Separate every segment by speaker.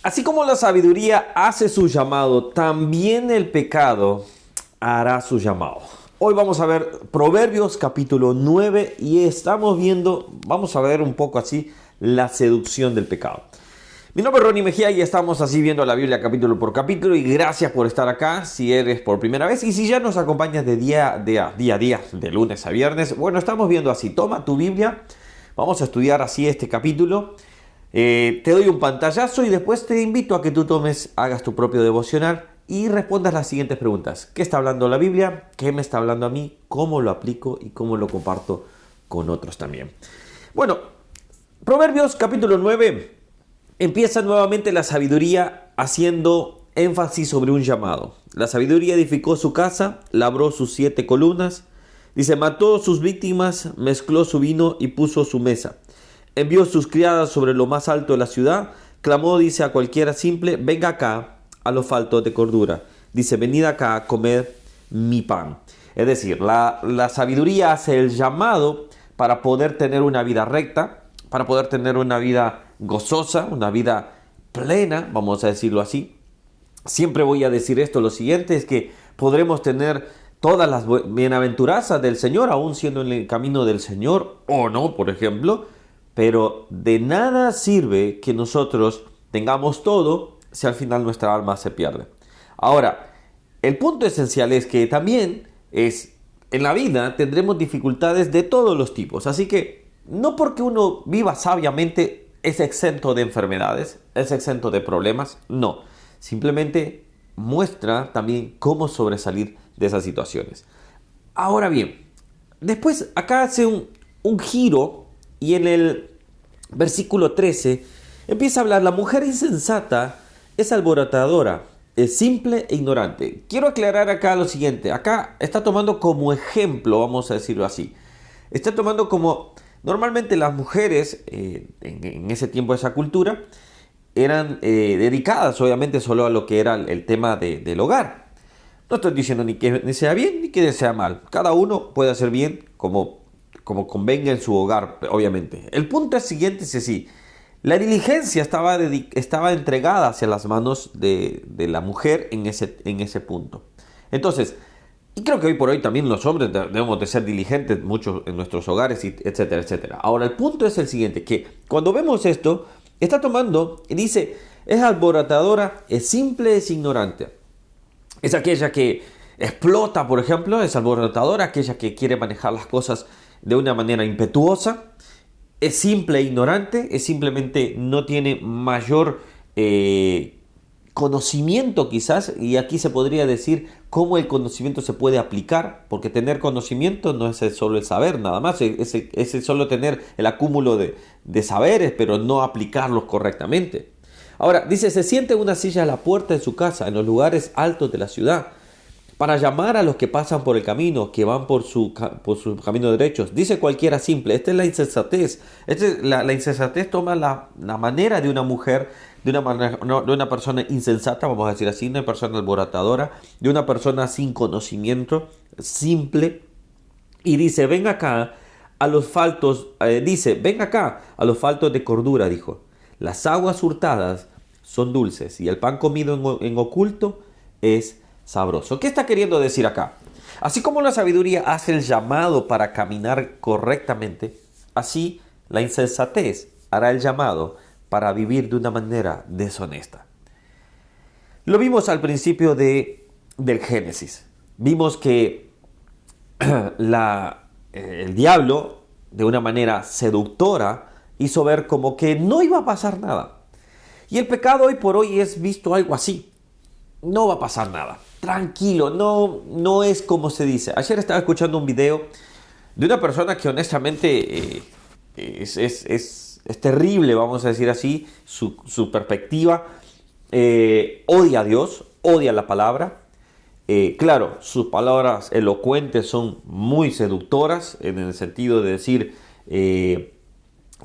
Speaker 1: Así como la sabiduría hace su llamado, también el pecado hará su llamado. Hoy vamos a ver Proverbios capítulo 9 y vamos a ver un poco así la seducción del pecado. Mi nombre es Ronnie Mejía y estamos así viendo la Biblia capítulo por capítulo y gracias por estar acá si eres por primera vez y si ya nos acompañas de día a día, de lunes a viernes. Bueno, estamos viendo así, toma tu Biblia, vamos a estudiar así este capítulo. Te doy un pantallazo y después te invito a que tú hagas tu propio devocional y respondas las siguientes preguntas. ¿Qué está hablando la Biblia? ¿Qué me está hablando a mí? ¿Cómo lo aplico y cómo lo comparto con otros también? Bueno, Proverbios capítulo 9 empieza nuevamente la sabiduría haciendo énfasis sobre un llamado. La sabiduría edificó su casa, labró sus 7 columnas, dice, mató sus víctimas, mezcló su vino y puso su mesa. Envió sus criadas sobre lo más alto de la ciudad, clamó, dice, a cualquiera simple, venga acá a los faltos de cordura. Dice, venid acá a comer mi pan. Es decir, la sabiduría hace el llamado para poder tener una vida recta, para poder tener una vida gozosa, una vida plena, vamos a decirlo así. Siempre voy a decir esto, lo siguiente es que podremos tener todas las bienaventuranzas del Señor, aún siendo en el camino del Señor o no, por ejemplo, pero de nada sirve que nosotros tengamos todo si al final nuestra alma se pierde. Ahora, el punto esencial es que también en la vida tendremos dificultades de todos los tipos, así que no porque uno viva sabiamente es exento de enfermedades, es exento de problemas, no. Simplemente muestra también cómo sobresalir de esas situaciones. Ahora bien, después acá hace un giro y en el versículo 13 empieza a hablar, la mujer insensata es alborotadora, es simple e ignorante. Quiero aclarar acá lo siguiente, acá está tomando como ejemplo, vamos a decirlo así, está tomando como... Normalmente las mujeres en ese tiempo, esa cultura, eran dedicadas obviamente solo a lo que era el tema del hogar. No estoy diciendo ni que sea bien ni que sea mal. Cada uno puede hacer bien como convenga en su hogar, obviamente. El punto siguiente es así. La diligencia estaba entregada hacia las manos de la mujer en ese punto. Entonces, y creo que hoy por hoy también los hombres debemos de ser diligentes mucho en nuestros hogares, etcétera, etcétera. Ahora, el punto es el siguiente, que cuando vemos esto, está tomando y dice, es alborotadora, es simple, es ignorante. Es aquella que explota, por ejemplo, es alborotadora, aquella que quiere manejar las cosas de una manera impetuosa. Es simple e ignorante, es simplemente no tiene mayor conocimiento quizás, y aquí se podría decir cómo el conocimiento se puede aplicar, porque tener conocimiento no es solo el saber nada más, es solo tener el acúmulo de saberes, pero no aplicarlos correctamente. Ahora, dice, se siente en una silla a la puerta de su casa, en los lugares altos de la ciudad, para llamar a los que pasan por el camino, que van por su camino derechos. Dice cualquiera simple, esta es la insensatez. La insensatez toma la manera de una mujer, de una persona insensata, vamos a decir así, una persona alborotadora, de una persona sin conocimiento, simple. Y dice, ven acá a los faltos, ven acá a los faltos de cordura, dijo. Las aguas hurtadas son dulces y el pan comido en oculto es sabroso. ¿Qué está queriendo decir acá? Así como la sabiduría hace el llamado para caminar correctamente, así la insensatez hará el llamado para vivir de una manera deshonesta. Lo vimos al principio del Génesis. Vimos que el diablo, de una manera seductora, hizo ver como que no iba a pasar nada. Y el pecado hoy por hoy es visto algo así. No va a pasar nada. Tranquilo, no es como se dice. Ayer estaba escuchando un video de una persona que honestamente es terrible, vamos a decir así, su perspectiva. Odia a Dios, odia la palabra. Claro, sus palabras elocuentes son muy seductoras en el sentido de decir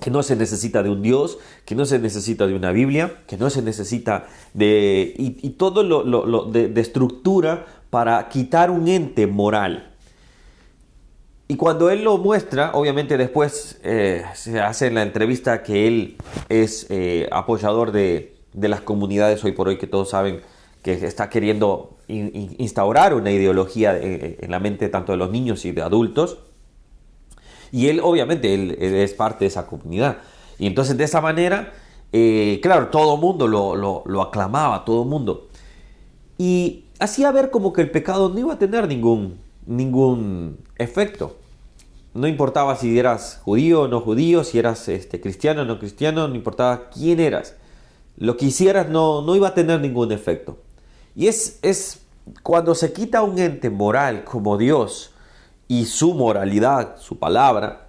Speaker 1: que no se necesita de un Dios, que no se necesita de una Biblia, que no se necesita y todo de estructura para quitar un ente moral. Y cuando él lo muestra, obviamente después se hace en la entrevista que él es apoyador de de las comunidades hoy por hoy, que todos saben que está queriendo instaurar una ideología en la mente tanto de los niños y de adultos. Y él, obviamente, él es parte de esa comunidad. Y entonces, de esa manera, claro, todo el mundo lo aclamaba, todo el mundo. Y hacía ver como que el pecado no iba a tener ningún efecto. No importaba si eras judío o no judío, si eras cristiano o no cristiano, no importaba quién eras. Lo que hicieras no iba a tener ningún efecto. Y es cuando se quita un ente moral como Dios y su moralidad, su palabra,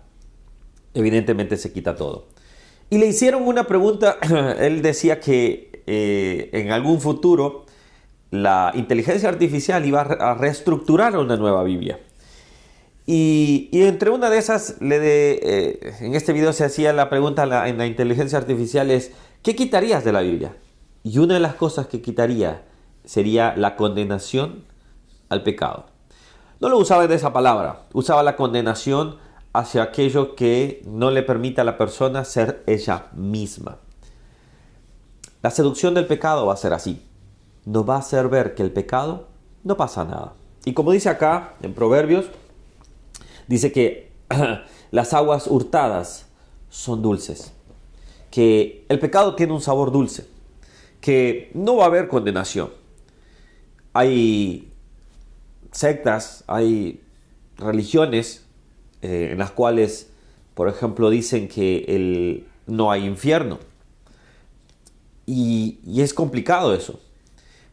Speaker 1: evidentemente se quita todo. Y le hicieron una pregunta. Él decía que en algún futuro la inteligencia artificial iba a reestructurar una nueva Biblia. Y entre una de esas, en este video se hacía la pregunta en la inteligencia artificial es, ¿qué quitarías de la Biblia? Y una de las cosas que quitaría sería la condenación al pecado. No lo usaba de esa palabra, usaba la condenación hacia aquello que no le permite a la persona ser ella misma. La seducción del pecado va a ser así. Nos va a hacer ver que el pecado no pasa nada. Y como dice acá en Proverbios, dice que las aguas hurtadas son dulces, que el pecado tiene un sabor dulce, que no va a haber condenación. Hay sectas, hay religiones en las cuales, por ejemplo, dicen que no hay infierno. Y es complicado eso,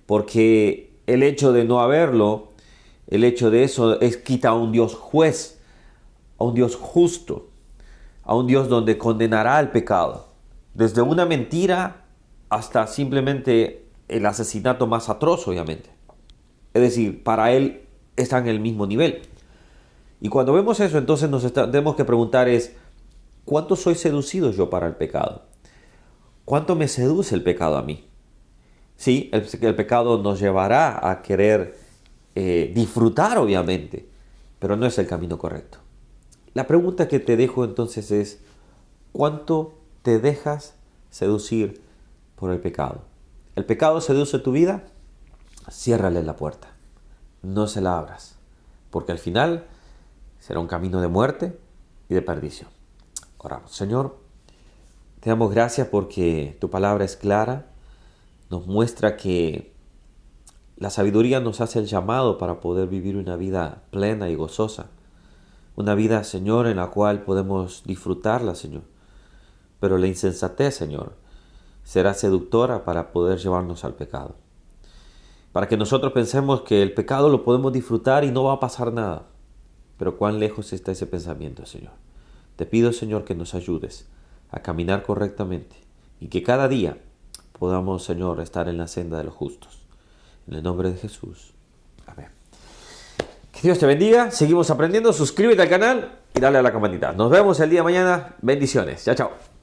Speaker 1: porque el hecho de no haberlo, el hecho de eso quita a un Dios juez, a un Dios justo, a un Dios donde condenará el pecado, desde una mentira hasta simplemente el asesinato más atroz, obviamente. Es decir, para Él está en el mismo nivel. Y cuando vemos eso, entonces tenemos que preguntar ¿cuánto soy seducido yo para el pecado? ¿Cuánto me seduce el pecado a mí? Sí, el pecado nos llevará a querer disfrutar, obviamente, pero no es el camino correcto. La pregunta que te dejo entonces es, ¿cuánto te dejas seducir por el pecado? ¿El pecado seduce tu vida? Ciérrale la puerta, no se la abras, porque al final será un camino de muerte y de perdición. Oramos. Señor, te damos gracias porque tu palabra es clara, nos muestra que la sabiduría nos hace el llamado para poder vivir una vida plena y gozosa. Una vida, Señor, en la cual podemos disfrutarla, Señor. Pero la insensatez, Señor, será seductora para poder llevarnos al pecado. Para que nosotros pensemos que el pecado lo podemos disfrutar y no va a pasar nada. Pero cuán lejos está ese pensamiento, Señor. Te pido, Señor, que nos ayudes a caminar correctamente y que cada día podamos, Señor, estar en la senda de los justos. En el nombre de Jesús. Amén. Que Dios te bendiga. Seguimos aprendiendo. Suscríbete al canal y dale a la campanita. Nos vemos el día de mañana. Bendiciones. Chao, chao.